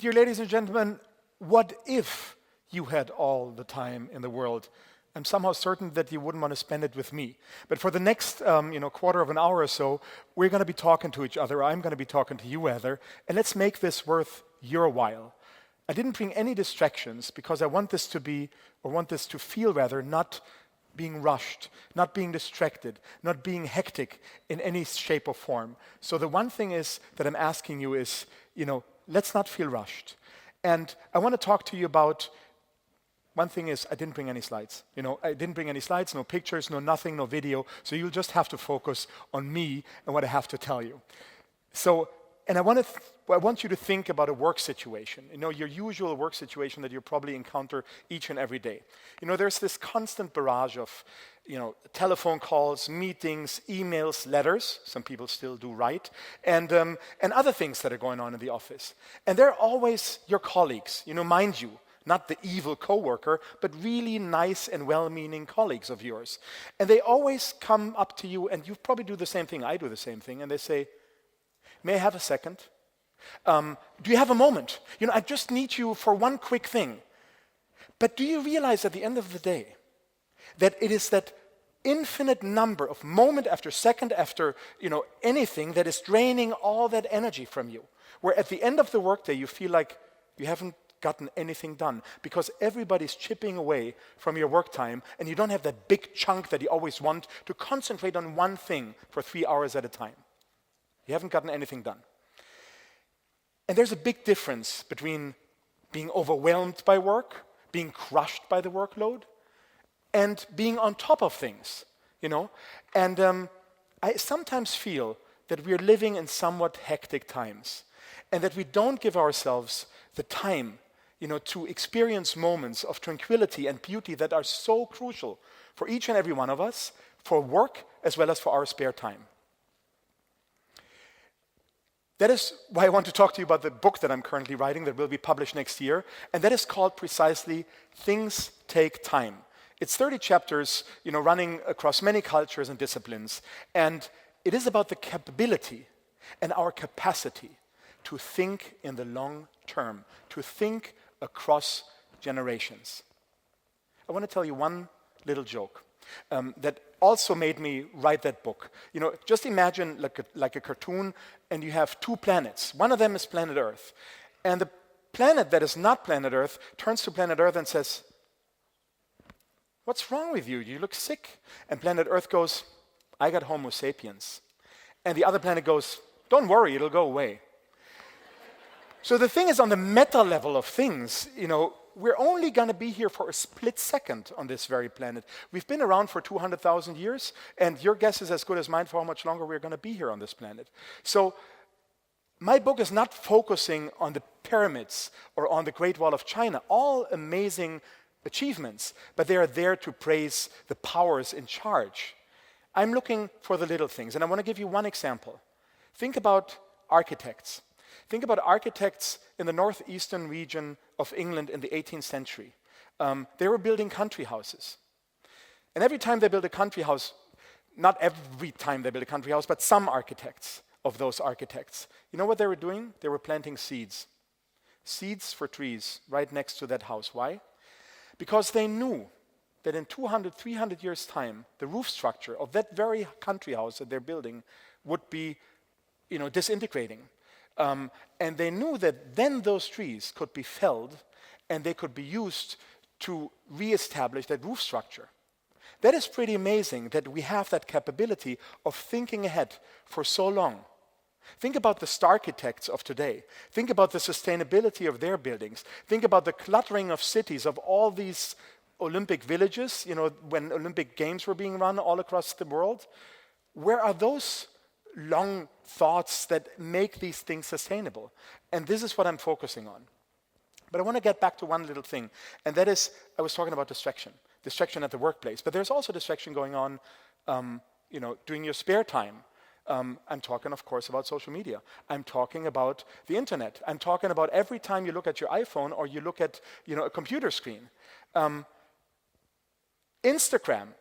Dear ladies and gentlemen, what if you had all the time in the world? I'm somehow certain that you wouldn't want to spend it with me. But for the next quarter of an hour or so, we're going to be talking to each other. I'm going to be talking to you, Heather, and let's make this worth your while. I didn't bring any distractions because I want this to feel rather, not being rushed, not being distracted, not being hectic in any shape or form. So the one thing is that I'm asking you is, let's not feel rushed. And I want to talk to you about, one thing is I didn't bring any slides. I didn't bring any slides, no pictures, no nothing, no video. So you'll just have to focus on me and what I have to tell you. So, and I want you to think about a work situation, your usual work situation that you probably encounter each and every day. There's this constant barrage of, telephone calls, meetings, emails, letters. Some people still do write, and other things that are going on in the office. And they're always your colleagues, mind you, not the evil coworker, but really nice and well-meaning colleagues of yours. And they always come up to you, and you probably do the same thing. I do the same thing, and they say, "May I have a second? Do you have a moment? I just need you for one quick thing." But do you realize at the end of the day that it is that infinite number of moment after second after anything that is draining all that energy from you, where at the end of the workday you feel like you haven't gotten anything done because everybody's chipping away from your work time and you don't have that big chunk that you always want to concentrate on one thing for 3 hours at a time. You haven't gotten anything done. And there's a big difference between being overwhelmed by work, being crushed by the workload, and being on top of things, And I sometimes feel that we're living in somewhat hectic times and that we don't give ourselves the time, to experience moments of tranquility and beauty that are so crucial for each and every one of us, for work as well as for our spare time. That is why I want to talk to you about the book that I'm currently writing that will be published next year, and that is called precisely Things Take Time. It's 30 chapters, running across many cultures and disciplines, and it is about the capability and our capacity to think in the long term, to think across generations. I want to tell you one little joke that also made me write that book. Just imagine like a cartoon, and you have two planets. One of them is planet Earth. And the planet that is not planet Earth turns to planet Earth and says, "What's wrong with you? You look sick." And planet Earth goes, "I got Homo sapiens." And the other planet goes, "Don't worry, it'll go away." So the thing is, on the meta level of things, we're only going to be here for a split second on this very planet. We've been around for 200,000 years, and your guess is as good as mine for how much longer we're going to be here on this planet. So my book is not focusing on the pyramids or on the Great Wall of China, all amazing achievements, but they are there to praise the powers in charge. I'm looking for the little things, and I want to give you one example. Think about architects. Think about architects in the northeastern region of England in the 18th century. They were building country houses. And every time they built a country house, not every time they built a country house, but some architects of those architects, you know what they were doing? They were planting seeds. Seeds for trees right next to that house. Why? Because they knew that in 200, 300 years' time, the roof structure of that very country house that they're building would be, disintegrating. And they knew that then those trees could be felled and they could be used to reestablish that roof structure. That is pretty amazing that we have that capability of thinking ahead for so long. Think about the star architects of today. Think about the sustainability of their buildings. Think about the cluttering of cities, of all these Olympic villages, when Olympic Games were being run all across the world. Where are those long thoughts that make these things sustainable? And this is what I'm focusing on. But I want to get back to one little thing, and that is, I was talking about distraction at the workplace, but there's also distraction going on, during your spare time. I'm talking, of course, about social media. I'm talking about the internet. I'm talking about every time you look at your iPhone or you look at, a computer screen. Instagram,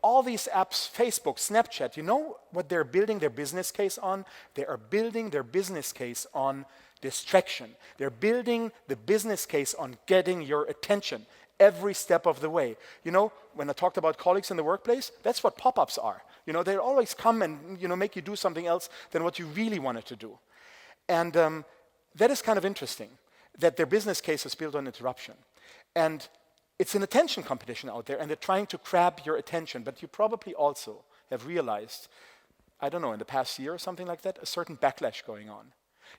all these apps, Facebook, Snapchat, you know what they're building their business case on? They are building their business case on distraction. They're building the business case on getting your attention every step of the way. You know, when I talked about colleagues in the workplace, that's what pop-ups are. You know, they always come and, you know, make you do something else than what you really wanted to do. And that is kind of interesting, that their business case is built on interruption. And it's an attention competition out there, and they're trying to grab your attention. But you probably also have realized, I don't know, in the past year or something like that, a certain backlash going on.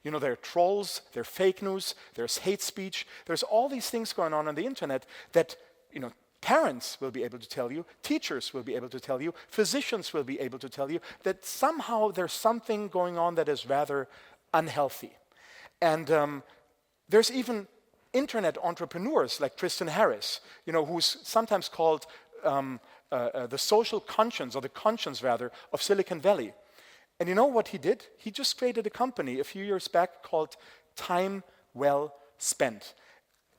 You know, there are trolls, there are fake news, there's hate speech, there's all these things going on the internet that, you know, parents will be able to tell you, teachers will be able to tell you, physicians will be able to tell you that somehow there's something going on that is rather unhealthy. And there's even internet entrepreneurs like Tristan Harris, you know, who's sometimes called the social conscience, or the conscience rather, of Silicon Valley. And you know what he did? He just created a company a few years back called Time Well Spent.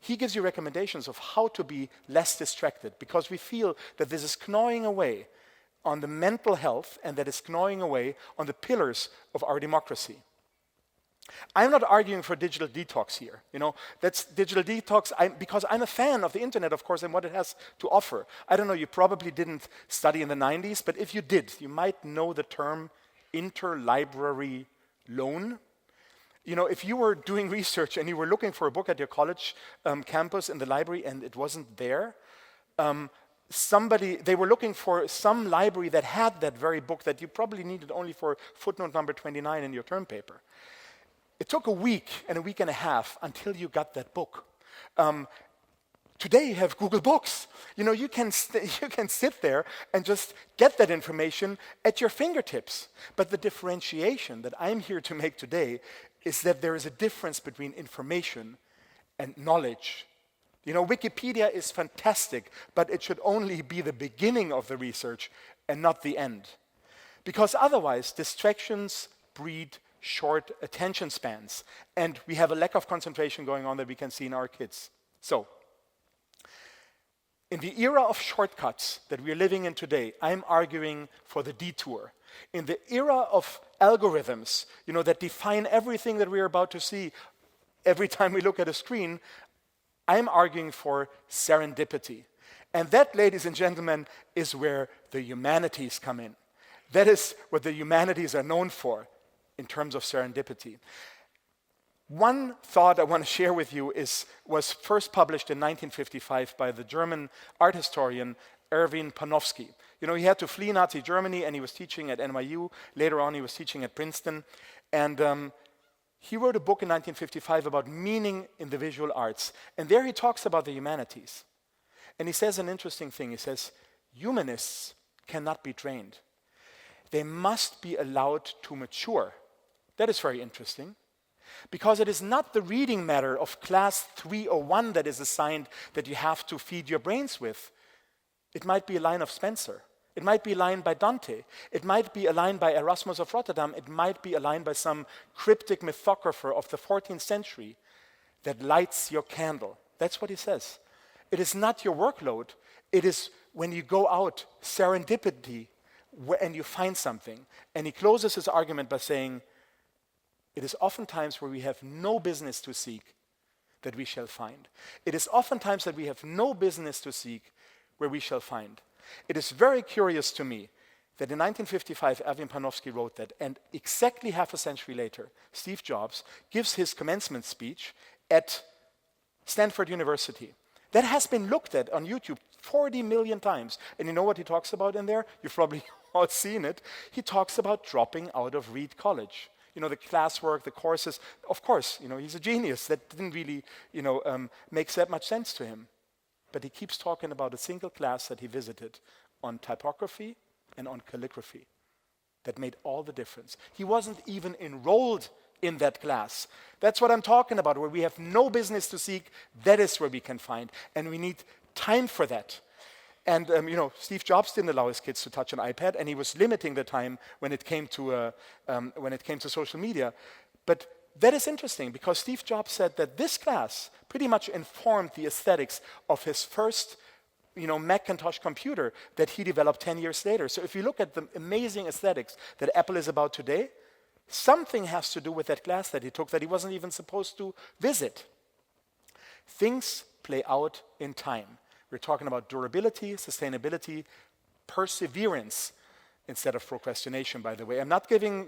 He gives you recommendations of how to be less distracted, because we feel that this is gnawing away on the mental health, and that is gnawing away on the pillars of our democracy. I'm not arguing for digital detox here. You know, that's digital detox because I'm a fan of the internet, of course, and what it has to offer. I don't know, you probably didn't study in the 90s, but if you did, you might know the term interlibrary loan. You know, if you were doing research and you were looking for a book at your college campus in the library and it wasn't there, they were looking for some library that had that very book that you probably needed only for footnote number 29 in your term paper. It took a week and a half until you got that book. Today you have Google Books. You know, you can sit there and just get that information at your fingertips. But the differentiation that I'm here to make today is that there is a difference between information and knowledge. You know, Wikipedia is fantastic, but it should only be the beginning of the research and not the end. Because otherwise, distractions breed short attention spans, and we have a lack of concentration going on that we can see in our kids. So, in the era of shortcuts that we're living in today, I'm arguing for the detour. In the era of algorithms, you know, that define everything that we're about to see every time we look at a screen, I'm arguing for serendipity. And that, ladies and gentlemen, is where the humanities come in. That is what the humanities are known for in terms of serendipity. One thought I want to share with you was first published in 1955 by the German art historian Erwin Panofsky. You know, he had to flee Nazi Germany and he was teaching at NYU. Later on, he was teaching at Princeton. And he wrote a book in 1955 about meaning in the visual arts. And there he talks about the humanities. And he says an interesting thing. He says, humanists cannot be trained. They must be allowed to mature. That is very interesting, because it is not the reading matter of class 301 that is assigned that you have to feed your brains with. It might be a line of Spencer. It might be a line by Dante. It might be a line by Erasmus of Rotterdam. It might be a line by some cryptic mythographer of the 14th century that lights your candle. That's what he says. It is not your workload. It is when you go out, serendipity, and you find something. And he closes his argument by saying, it is oftentimes where we have no business to seek that we shall find. It is oftentimes that we have no business to seek where we shall find. It is very curious to me that in 1955, Erwin Panofsky wrote that, and exactly half a century later, Steve Jobs gives his commencement speech at Stanford University. That has been looked at on YouTube 40 million times. And you know what he talks about in there? You've probably all seen it. He talks about dropping out of Reed College. You know, the classwork, the courses. Of course, you know, he's a genius. That didn't really, you know, make that much sense to him. But he keeps talking about a single class that he visited on typography and on calligraphy that made all the difference. He wasn't even enrolled in that class. That's what I'm talking about, where we have no business to seek. That is where we can find. And we need time for that. And you know, Steve Jobs didn't allow his kids to touch an iPad, and he was limiting the time when it came to social media. But that is interesting, because Steve Jobs said that this class pretty much informed the aesthetics of his first Macintosh computer that he developed 10 years later. So if you look at the amazing aesthetics that Apple is about today, something has to do with that class that he took that he wasn't even supposed to visit. Things play out in time. We're talking about durability, sustainability, perseverance, instead of procrastination, by the way. I'm not giving,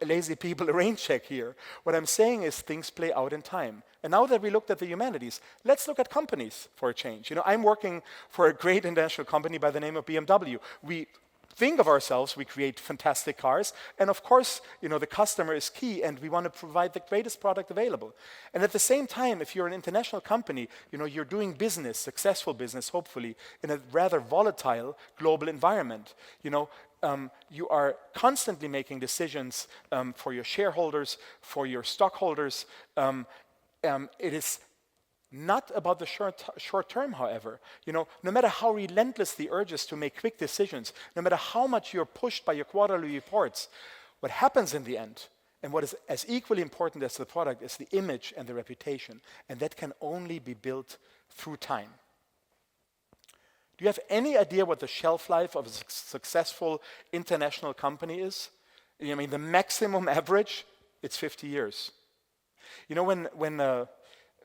lazy people a rain check here. What I'm saying is things play out in time. And now that we looked at the humanities, let's look at companies for a change. I'm working for a great international company by the name of BMW. We think of ourselves, we create fantastic cars, and of course, the customer is key, and we want to provide the greatest product available. And at the same time, if you're an international company, you're doing business, successful business, hopefully, in a rather volatile global environment. You are constantly making decisions for your shareholders, for your stockholders. It is not about the short term, however. No matter how relentless the urge is to make quick decisions, no matter how much you're pushed by your quarterly reports, what happens in the end, and what is as equally important as the product, is the image and the reputation. And that can only be built through time. Do you have any idea what the shelf life of a successful international company is? The maximum average, it's 50 years.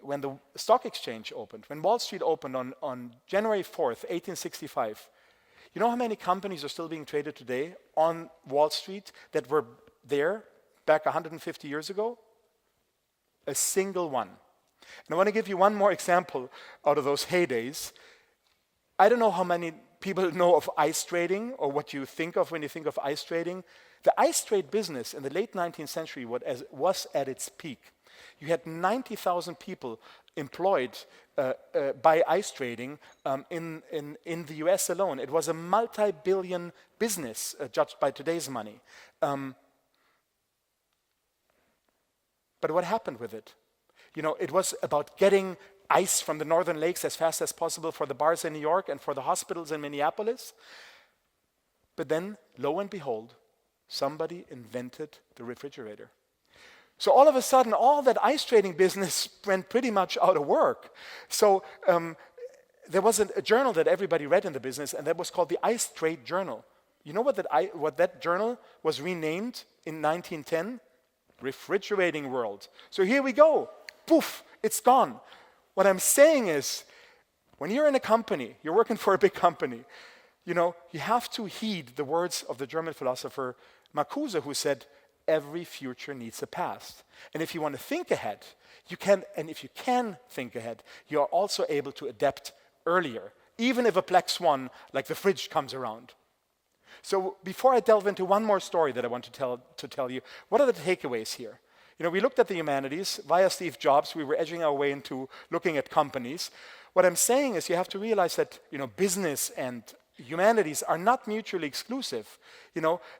When the stock exchange opened, when Wall Street opened on January 4th, 1865, you know how many companies are still being traded today on Wall Street that were there back 150 years ago? A single one. And I want to give you one more example out of those heydays. I don't know how many people know of ice trading or what you think of when you think of ice trading. The ice trade business in the late 19th century was at its peak. You had 90,000 people employed by ice trading in the US alone. It was a multi-billion business, judged by today's money. But what happened with it? It was about getting ice from the northern lakes as fast as possible for the bars in New York and for the hospitals in Minneapolis. But then, lo and behold, somebody invented the refrigerator. So all of a sudden, all that ice trading business went pretty much out of work. So there was a journal that everybody read in the business, and that was called the Ice Trade Journal. You know what that journal was renamed in 1910? Refrigerating World. So here we go. Poof, it's gone. What I'm saying is, when you're in a company, you're working for a big company, you have to heed the words of the German philosopher Marcuse, who said, every future needs a past. And if you want to think ahead, you can, and if you can think ahead, you are also able to adapt earlier, even if a black swan like the fridge comes around. So before I delve into one more story that I want to tell you, what are the takeaways here? We looked at the humanities. Via Steve Jobs, we were edging our way into looking at companies. What I'm saying is you have to realize that business and humanities are not mutually exclusive.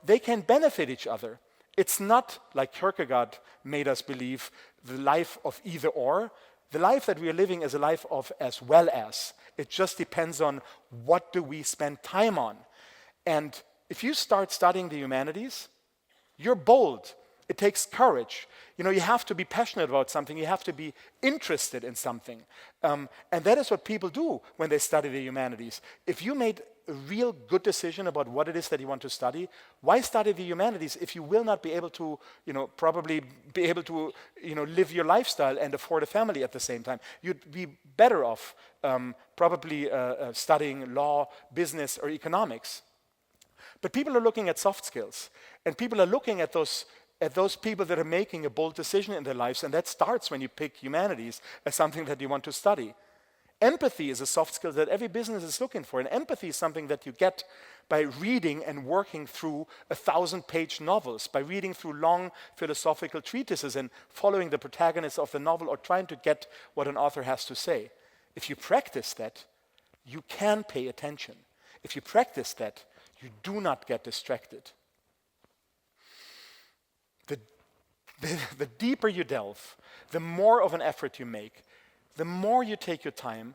They can benefit each other. It's not like Kierkegaard made us believe, the life of either or. The life that we are living is a life of as well as. It just depends on what do we spend time on. And if you start studying the humanities, you're bold. It takes courage. You have to be passionate about something. You have to be interested in something. And that is what people do when they study the humanities. If you made a real good decision about what it is that you want to study, why study the humanities if you will not be able to, probably be able to, live your lifestyle and afford a family at the same time? You'd be better off probably studying law, business, or economics. But people are looking at soft skills, and people are looking at those people that are making a bold decision in their lives, and that starts when you pick humanities as something that you want to study. Empathy is a soft skill that every business is looking for, and empathy is something that you get by reading and working through 1,000-page novels, by reading through long philosophical treatises and following the protagonist of the novel or trying to get what an author has to say. If you practice that, you can pay attention. If you practice that, you do not get distracted. The deeper you delve, the more of an effort you make, the more you take your time,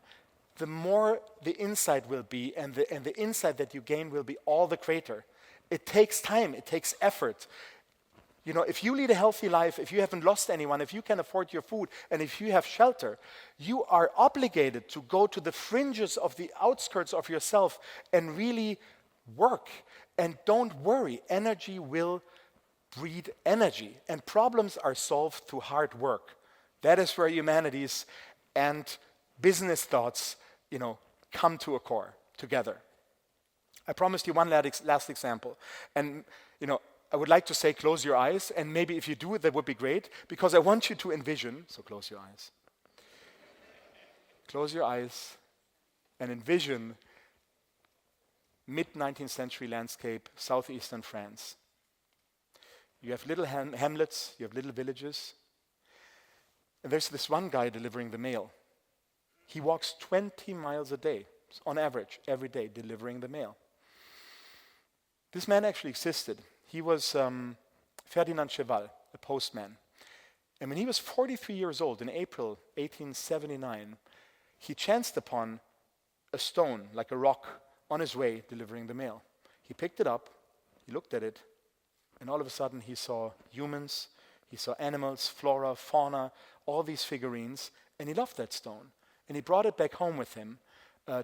the more the insight will be, and the insight that you gain will be all the greater. It takes time, it takes effort. if you lead a healthy life, if you haven't lost anyone, if you can afford your food, and if you have shelter, you are obligated to go to the fringes of the outskirts of yourself and really work. And don't worry, energy will breed energy, and problems are solved through hard work. That is where humanities and business thoughts, come to a core together. I promised you one last example, and I would like to say close your eyes, and maybe if you do it, that would be great, because I want you to envision, so close your eyes. Close your eyes and envision mid-19th century landscape, southeastern France. You have little hamlets, you have little villages, and there's this one guy delivering the mail. He walks 20 miles a day, on average, every day, delivering the mail. This man actually existed. He was Ferdinand Cheval, a postman. And when he was 43 years old, in April 1879, he chanced upon a stone, like a rock, on his way delivering the mail. He picked it up, he looked at it, and all of a sudden he saw humans, he saw animals, flora, fauna, all these figurines, and he loved that stone. And he brought it back home with him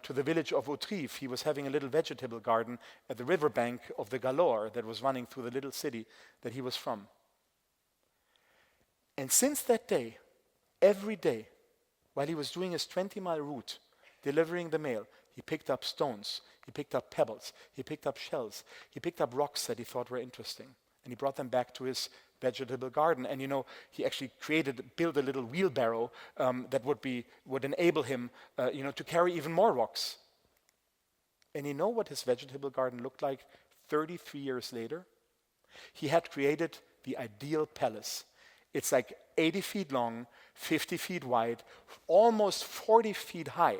to the village of Autrive. He was having a little vegetable garden at the riverbank of the Galore that was running through the little city that he was from. And since that day, every day, while he was doing his 20-mile route, delivering the mail, he picked up stones, he picked up pebbles, he picked up shells, he picked up rocks that he thought were interesting, and he brought them back to his vegetable garden. And he actually built a little wheelbarrow that would enable him to carry even more rocks. And you know what his vegetable garden looked like 33 years later? He had created the ideal palace. It's like 80 feet long, 50 feet wide, almost 40 feet high.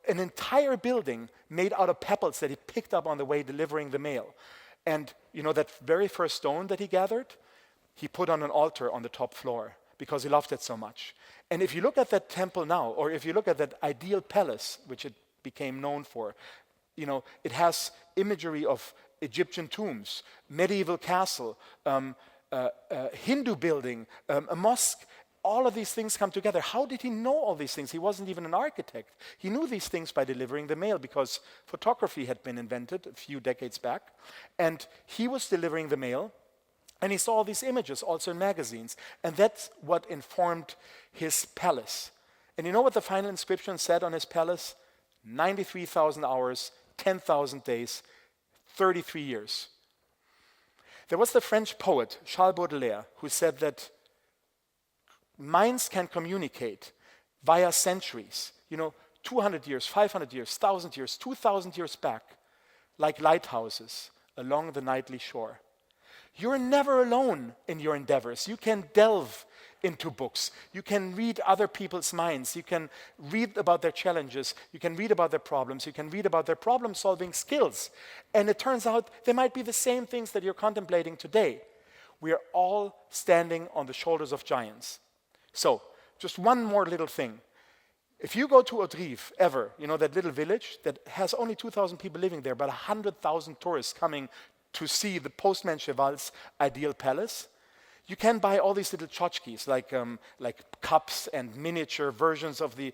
An entire building made out of pebbles that he picked up on the way delivering the mail. And that very first stone that he gathered, he put on an altar on the top floor because he loved it so much. And if you look at that temple now, or if you look at that ideal palace, which it became known for, it has imagery of Egyptian tombs, medieval castle, Hindu building, a mosque. All of these things come together. How did he know all these things? He wasn't even an architect. He knew these things by delivering the mail because photography had been invented a few decades back. And he was delivering the mail, and he saw all these images also in magazines. And that's what informed his palace. And you know what the final inscription said on his palace? 93,000 hours, 10,000 days, 33 years. There was the French poet Charles Baudelaire who said that minds can communicate via centuries, 200 years, 500 years, 1,000 years, 2,000 years back, like lighthouses along the nightly shore. You're never alone in your endeavors. You can delve into books. You can read other people's minds. You can read about their challenges. You can read about their problems. You can read about their problem-solving skills. And it turns out they might be the same things that you're contemplating today. We are all standing on the shoulders of giants. So, just one more little thing. If you go to Autrive, that little village that has only 2,000 people living there, but 100,000 tourists coming to see the postman Cheval's ideal palace, you can buy all these little tchotchkes, like cups and miniature versions of the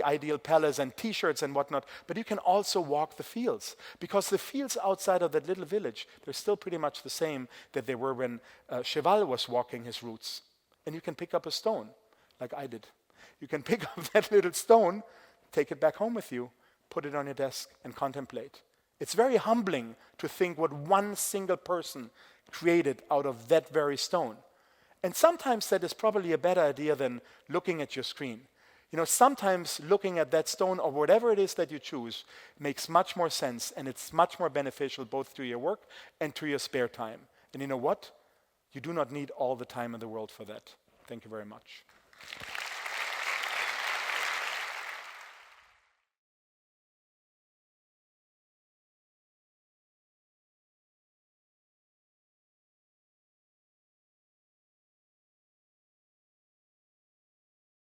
ideal palace and T-shirts and whatnot. But you can also walk the fields, because the fields outside of that little village, they're still pretty much the same that they were when Cheval was walking his routes. And you can pick up a stone, like I did. You can pick up that little stone, take it back home with you, put it on your desk, and contemplate. It's very humbling to think what one single person created out of that very stone. And sometimes that is probably a better idea than looking at your screen. Sometimes looking at that stone or whatever it is that you choose makes much more sense, and it's much more beneficial both to your work and to your spare time. And you know what? You do not need all the time in the world for that. Thank you very much.